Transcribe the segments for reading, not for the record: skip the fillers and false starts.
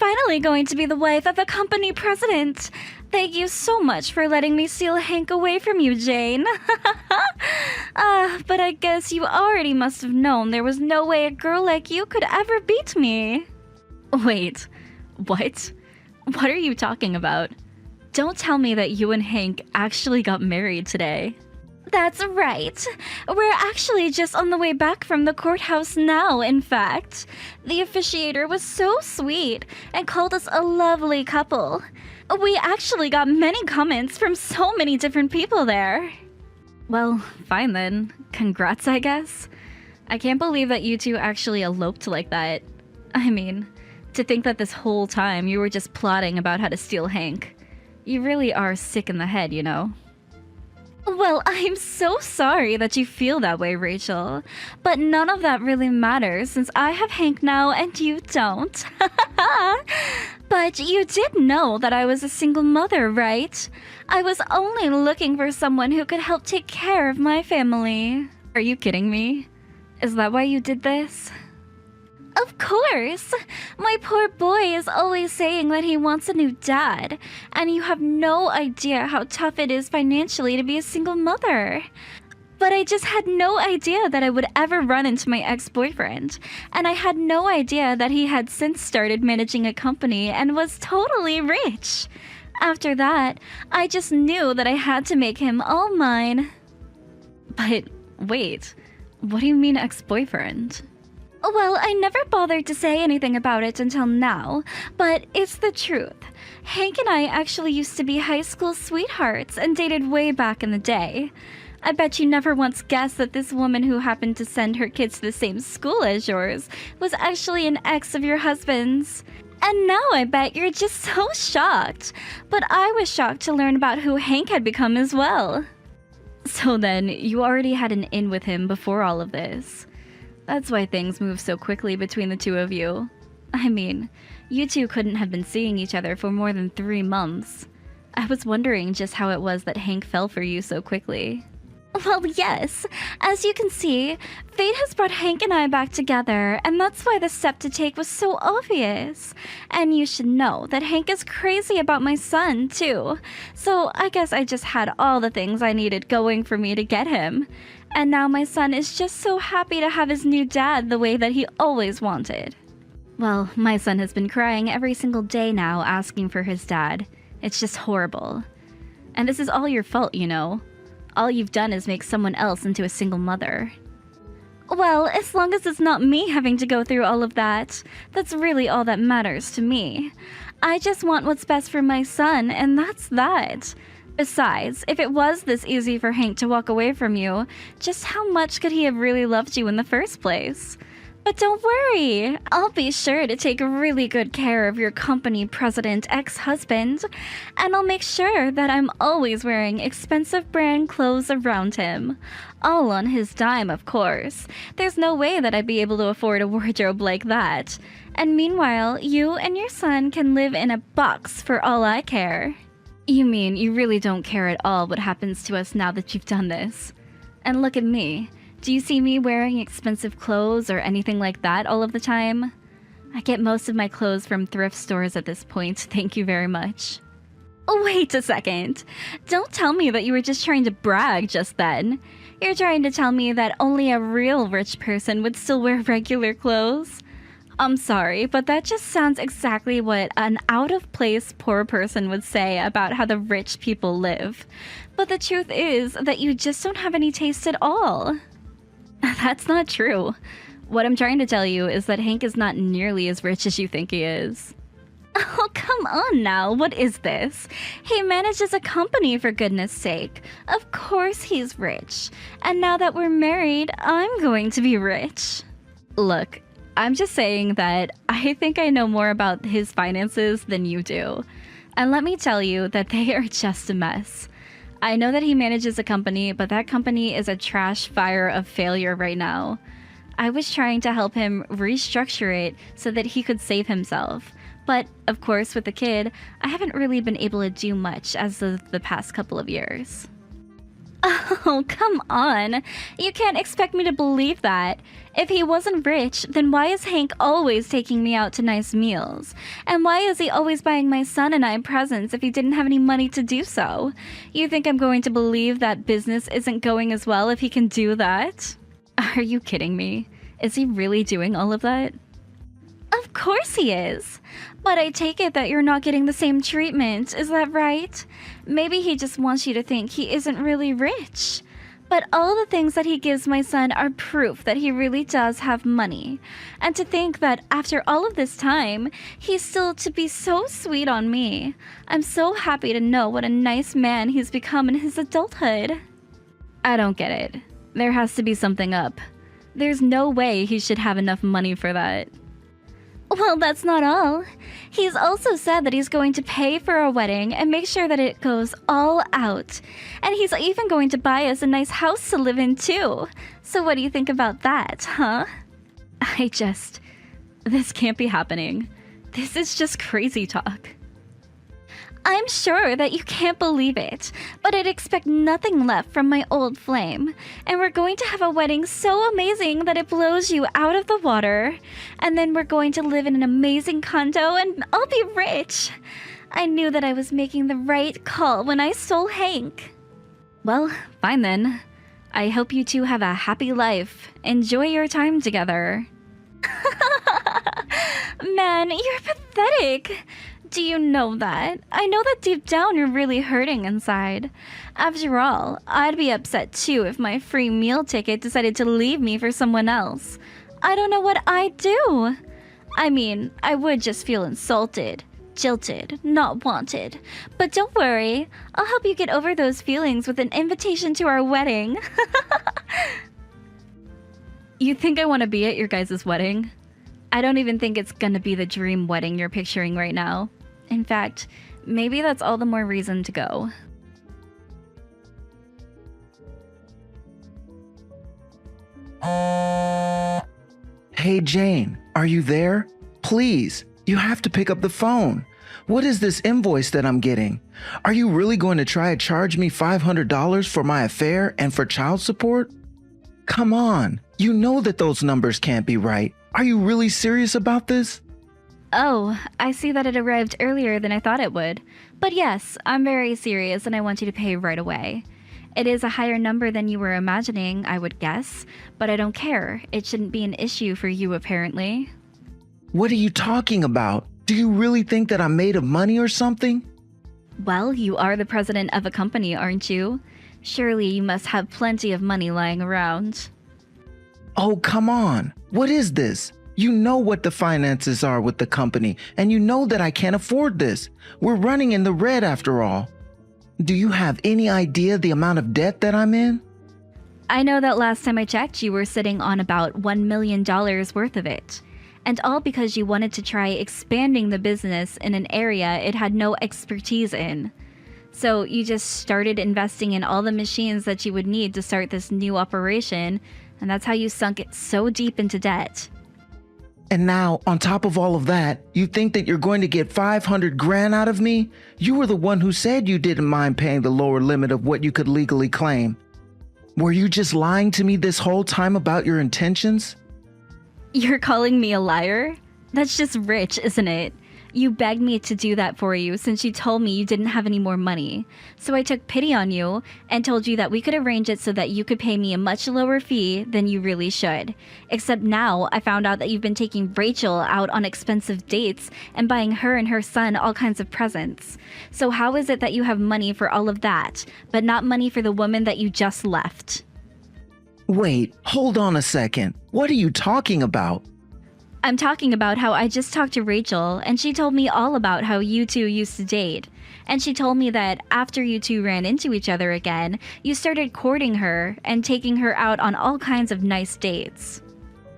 finally going to be the wife of a company president. Thank you so much for letting me steal Hank away from you, Jane. But I guess you already must have known there was no way a girl like you could ever beat me. Wait, what? What are you talking about? Don't tell me that you and Hank actually got married today. That's right. We're actually just on the way back from the courthouse now, in fact. The officiator was so sweet and called us a lovely couple. We actually got many comments from so many different people there. Well, fine then. Congrats, I guess. I can't believe that you two actually eloped like that. I mean, to think that this whole time you were just plotting about how to steal Hank. You really are sick in the head, you know? Well, I'm so sorry that you feel that way, Rachel. But none of that really matters since I have Hank now and you don't. But you did know that I was a single mother, right? I was only looking for someone who could help take care of my family. Are you kidding me? Is that why you did this? Of course! My poor boy is always saying that he wants a new dad, and you have no idea how tough it is financially to be a single mother. But I just had no idea that I would ever run into my ex-boyfriend, and I had no idea that he had since started managing a company and was totally rich. After that, I just knew that I had to make him all mine. But wait, what do you mean ex-boyfriend? Well, I never bothered to say anything about it until now, but it's the truth. Hank and I actually used to be high school sweethearts and dated way back in the day. I bet you never once guessed that this woman who happened to send her kids to the same school as yours was actually an ex of your husband's. And now I bet you're just so shocked. But I was shocked to learn about who Hank had become as well. So then, you already had an in with him before all of this. That's why things move so quickly between the two of you. I mean, you two couldn't have been seeing each other for more than 3 months. I was wondering just how it was that Hank fell for you so quickly. Well, yes. As you can see, fate has brought Hank and I back together, and that's why the step to take was so obvious. And you should know that Hank is crazy about my son, too. So I guess I just had all the things I needed going for me to get him. And now my son is just so happy to have his new dad the way that he always wanted. Well, my son has been crying every single day now asking for his dad. It's just horrible. And this is all your fault, you know. All you've done is make someone else into a single mother. Well, as long as it's not me having to go through all of that, that's really all that matters to me. I just want what's best for my son, and that's that. Besides, if it was this easy for Hank to walk away from you, just how much could he have really loved you in the first place? But don't worry, I'll be sure to take really good care of your company president ex-husband, and I'll make sure that I'm always wearing expensive brand clothes around him. All on his dime, of course. There's no way that I'd be able to afford a wardrobe like that. And meanwhile, you and your son can live in a box for all I care. You mean you really don't care at all what happens to us now that you've done this? And look at me. Do you see me wearing expensive clothes or anything like that all of the time? I get most of my clothes from thrift stores at this point, thank you very much. Wait a second. Don't tell me that you were just trying to brag just then. You're trying to tell me that only a real rich person would still wear regular clothes? I'm sorry, but that just sounds exactly what an out-of-place poor person would say about how the rich people live. But the truth is that you just don't have any taste at all. That's not true. What I'm trying to tell you is that Hank is not nearly as rich as you think he is. Oh, come on now, what is this? He manages a company, for goodness sake. Of course he's rich. And now that we're married, I'm going to be rich. Look, I'm just saying that I think I know more about his finances than you do. And let me tell you that they are just a mess. I know that he manages a company, but that company is a trash fire of failure right now. I was trying to help him restructure it so that he could save himself. But, of course, with the kid, I haven't really been able to do much as of the past couple of years. Oh, come on. You can't expect me to believe that. If he wasn't rich, then why is Hank always taking me out to nice meals? And why is he always buying my son and I presents if he didn't have any money to do so? You think I'm going to believe that business isn't going as well if he can do that? Are you kidding me? Is he really doing all of that? Of course he is. But I take it that you're not getting the same treatment, is that right? Maybe he just wants you to think he isn't really rich. But all the things that he gives my son are proof that he really does have money. And to think that after all of this time, he's still to be so sweet on me. I'm so happy to know what a nice man he's become in his adulthood. I don't get it. There has to be something up. There's no way he should have enough money for that. Well, that's not all. He's also said that he's going to pay for our wedding and make sure that it goes all out. And he's even going to buy us a nice house to live in too. So what do you think about that, huh? This can't be happening. This is just crazy talk. I'm sure that you can't believe it, but I'd expect nothing left from my old flame. And we're going to have a wedding so amazing that it blows you out of the water. And then we're going to live in an amazing condo and I'll be rich. I knew that I was making the right call when I stole Hank. Well, fine then. I hope you two have a happy life. Enjoy your time together. Man, you're pathetic. Do you know that? I know that deep down you're really hurting inside. After all, I'd be upset too if my free meal ticket decided to leave me for someone else. I don't know what I'd do. I mean, I would just feel insulted, jilted, not wanted. But don't worry, I'll help you get over those feelings with an invitation to our wedding. You think I want to be at your guys' wedding? I don't even think it's gonna be the dream wedding you're picturing right now. In fact, maybe that's all the more reason to go. Hey Jane, are you there? Please, you have to pick up the phone. What is this invoice that I'm getting? Are you really going to try to charge me $500 for my affair and for child support? Come on, you know that those numbers can't be right. Are you really serious about this? Oh, I see that it arrived earlier than I thought it would. But yes, I'm very serious and I want you to pay right away. It is a higher number than you were imagining, I would guess, but I don't care. It shouldn't be an issue for you, apparently. What are you talking about? Do you really think that I'm made of money or something? Well, you are the president of a company, aren't you? Surely you must have plenty of money lying around. Oh, come on. What is this? You know what the finances are with the company, and you know that I can't afford this. We're running in the red after all. Do you have any idea the amount of debt that I'm in? I know that last time I checked, you were sitting on about $1 million worth of it. And all because you wanted to try expanding the business in an area it had no expertise in. So you just started investing in all the machines that you would need to start this new operation, and that's how you sunk it so deep into debt. And now, on top of all of that, you think that you're going to get 500 grand out of me? You were the one who said you didn't mind paying the lower limit of what you could legally claim. Were you just lying to me this whole time about your intentions? You're calling me a liar? That's just rich, isn't it? You begged me to do that for you since you told me you didn't have any more money. So I took pity on you and told you that we could arrange it so that you could pay me a much lower fee than you really should. Except now I found out that you've been taking Rachel out on expensive dates and buying her and her son all kinds of presents. So how is it that you have money for all of that, but not money for the woman that you just left? Wait, hold on a second. What are you talking about? I'm talking about how I just talked to Rachel, and she told me all about how you two used to date. And she told me that after you two ran into each other again, you started courting her and taking her out on all kinds of nice dates.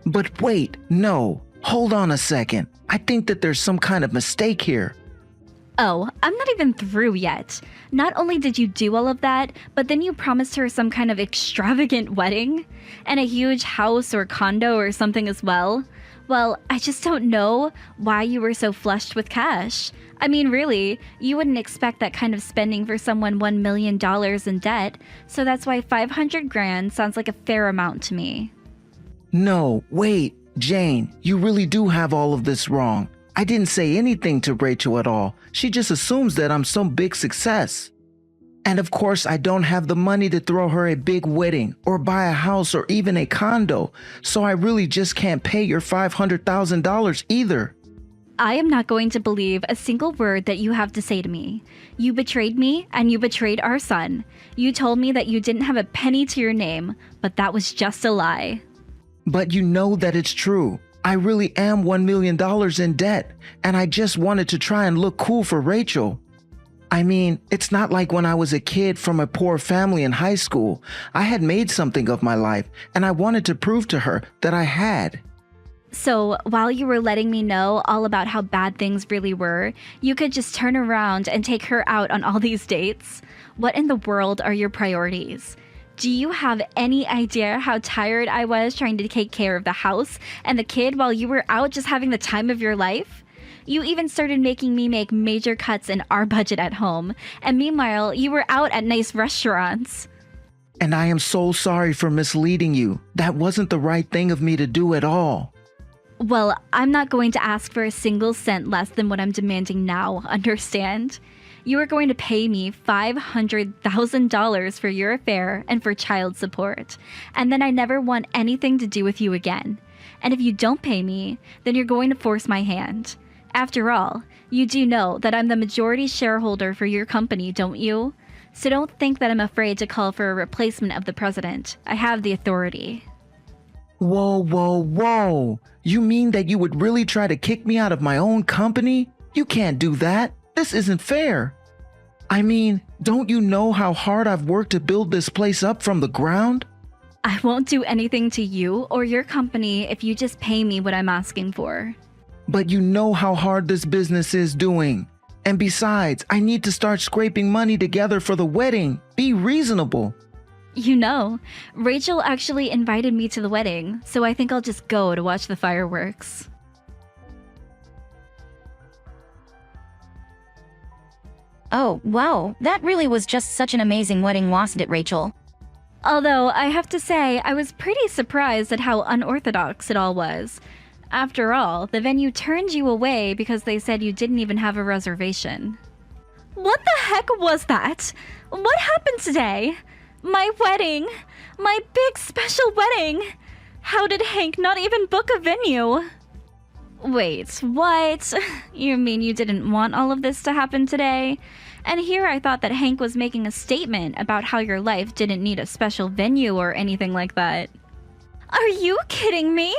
But wait, no. Hold on a second. I think that there's some kind of mistake here. Oh, I'm not even through yet. Not only did you do all of that, but then you promised her some kind of extravagant wedding? And a huge house or condo or something as well? Well, I just don't know why you were so flushed with cash. I mean, really, you wouldn't expect that kind of spending for someone $1 million in debt, so that's why 500 grand sounds like a fair amount to me. No, wait, Jane, you really do have all of this wrong. I didn't say anything to Rachel at all. She just assumes that I'm some big success. And of course, I don't have the money to throw her a big wedding or buy a house or even a condo, so I really just can't pay your $500,000 either. I am not going to believe a single word that you have to say to me. You betrayed me and you betrayed our son. You told me that you didn't have a penny to your name, but that was just a lie. But you know that it's true. I really am $1 million in debt, and I just wanted to try and look cool for Rachel. I mean, it's not like when I was a kid from a poor family in high school. I had made something of my life, and I wanted to prove to her that I had. So, while you were letting me know all about how bad things really were, you could just turn around and take her out on all these dates? What in the world are your priorities? Do you have any idea how tired I was trying to take care of the house and the kid while you were out just having the time of your life? You even started making me make major cuts in our budget at home, and meanwhile, you were out at nice restaurants. And I am so sorry for misleading you. That wasn't the right thing of me to do at all. Well, I'm not going to ask for a single cent less than what I'm demanding now, understand? You are going to pay me $500,000 for your affair and for child support, and then I never want anything to do with you again. And if you don't pay me, then you're going to force my hand. After all, you do know that I'm the majority shareholder for your company, don't you? So don't think that I'm afraid to call for a replacement of the president. I have the authority. Whoa, whoa, whoa. You mean that you would really try to kick me out of my own company? You can't do that. This isn't fair. I mean, don't you know how hard I've worked to build this place up from the ground? I won't do anything to you or your company if you just pay me what I'm asking for. But you know how hard this business is doing. And besides, I need to start scraping money together for the wedding. Be reasonable. You know, Rachel actually invited me to the wedding, so I think I'll just go to watch the fireworks. Oh, wow, that really was just such an amazing wedding, wasn't it, Rachel? Although, I have to say, I was pretty surprised at how unorthodox it all was. After all, the venue turned you away because they said you didn't even have a reservation. What the heck was that? What happened today? My wedding! My big special wedding! How did Hank not even book a venue? Wait, what? You mean you didn't want all of this to happen today? And here I thought that Hank was making a statement about how your life didn't need a special venue or anything like that. Are you kidding me?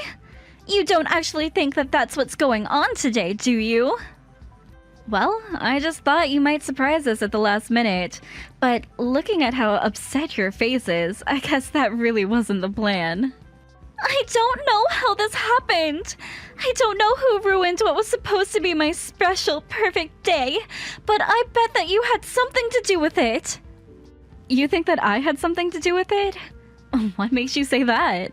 You don't actually think that that's what's going on today, do you? Well, I just thought you might surprise us at the last minute. But looking at how upset your face is, I guess that really wasn't the plan. I don't know how this happened. I don't know who ruined what was supposed to be my special, perfect day, but I bet that you had something to do with it. You think that I had something to do with it? What makes you say that?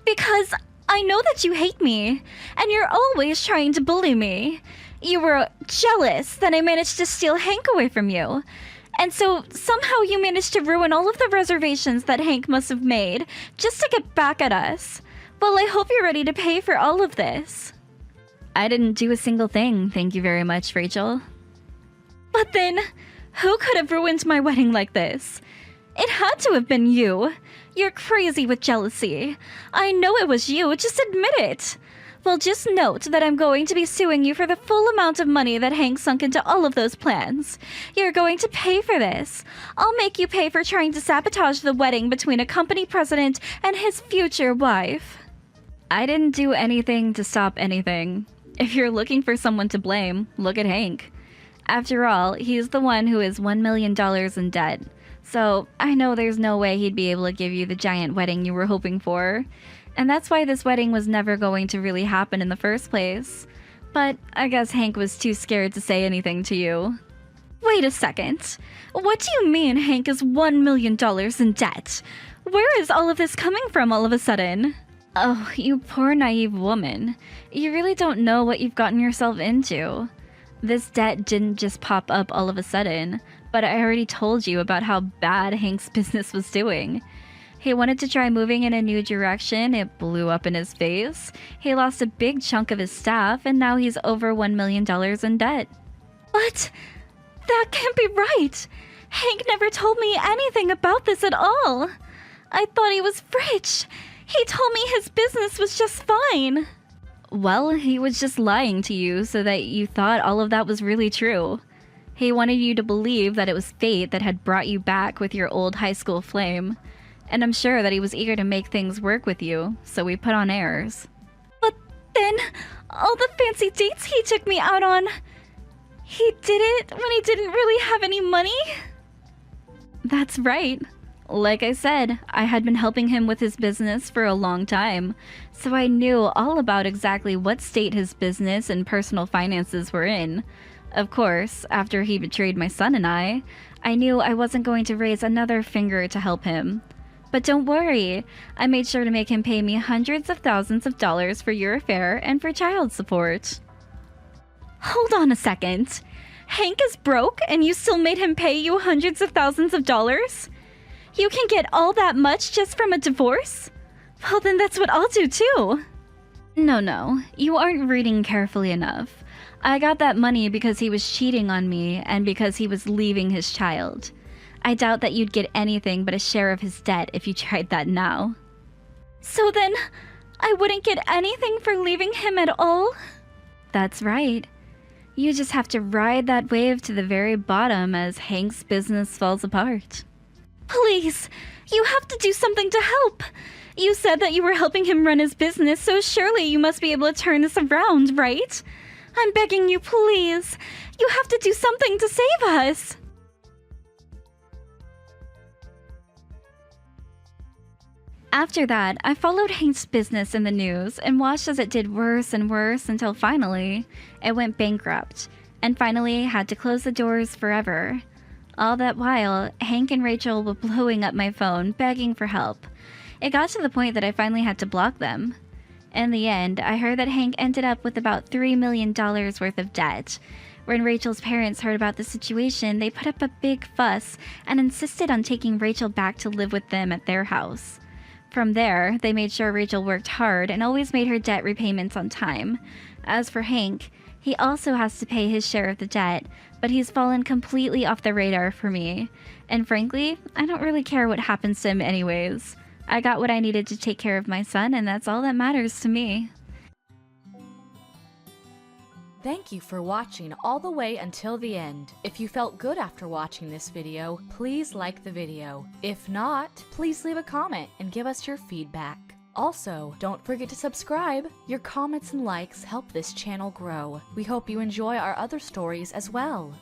Because I know that you hate me, and you're always trying to bully me. You were jealous that I managed to steal Hank away from you. And so somehow you managed to ruin all of the reservations that Hank must have made just to get back at us. Well, I hope you're ready to pay for all of this. I didn't do a single thing, thank you very much, Rachel. But then, who could have ruined my wedding like this? It had to have been you. You're crazy with jealousy. I know it was you, just admit it. Well, just note that I'm going to be suing you for the full amount of money that Hank sunk into all of those plans. You're going to pay for this. I'll make you pay for trying to sabotage the wedding between a company president and his future wife. I didn't do anything to stop anything. If you're looking for someone to blame, look at Hank. After all, he's the one who is $1 million in debt. So I know there's no way he'd be able to give you the giant wedding you were hoping for. And that's why this wedding was never going to really happen in the first place. But I guess Hank was too scared to say anything to you. Wait a second. What do you mean Hank is $1 million in debt? Where is all of this coming from all of a sudden? Oh, you poor naive woman. You really don't know what you've gotten yourself into. This debt didn't just pop up all of a sudden, but I already told you about how bad Hank's business was doing. He wanted to try moving in a new direction, it blew up in his face. He lost a big chunk of his staff, and now he's over $1 million in debt. What? That can't be right! Hank never told me anything about this at all! I thought he was rich! He told me his business was just fine! Well, he was just lying to you so that you thought all of that was really true. He wanted you to believe that it was fate that had brought you back with your old high school flame. And I'm sure that he was eager to make things work with you, so we put on airs. But then, all the fancy dates he took me out on, he did it when he didn't really have any money? That's right. Like I said, I had been helping him with his business for a long time, so I knew all about exactly what state his business and personal finances were in. Of course, after he betrayed my son and I knew I wasn't going to raise another finger to help him. But don't worry, I made sure to make him pay me hundreds of thousands of dollars for your affair and for child support. Hold on a second. Hank is broke and you still made him pay you hundreds of thousands of dollars? You can get all that much just from a divorce? Well, then that's what I'll do too. No, you aren't reading carefully enough. I got that money because he was cheating on me and because he was leaving his child. I doubt that you'd get anything but a share of his debt if you tried that now. So then, I wouldn't get anything for leaving him at all? That's right. You just have to ride that wave to the very bottom as Hank's business falls apart. Please, you have to do something to help. You said that you were helping him run his business, so surely you must be able to turn this around, right? I'm begging you, please. You have to do something to save us. After that, I followed Hank's business in the news and watched as it did worse and worse until finally, it went bankrupt, and finally had to close the doors forever. All that while, Hank and Rachel were blowing up my phone, begging for help. It got to the point that I finally had to block them. In the end, I heard that Hank ended up with about $3 million worth of debt. When Rachel's parents heard about the situation, they put up a big fuss and insisted on taking Rachel back to live with them at their house. From there, they made sure Rachel worked hard and always made her debt repayments on time. As for Hank, he also has to pay his share of the debt, but he's fallen completely off the radar for me. And frankly, I don't really care what happens to him anyways. I got what I needed to take care of my son, and that's all that matters to me. Thank you for watching all the way until the end. If you felt good after watching this video, please like the video. If not, please leave a comment and give us your feedback. Also, don't forget to subscribe. Your comments and likes help this channel grow. We hope you enjoy our other stories as well.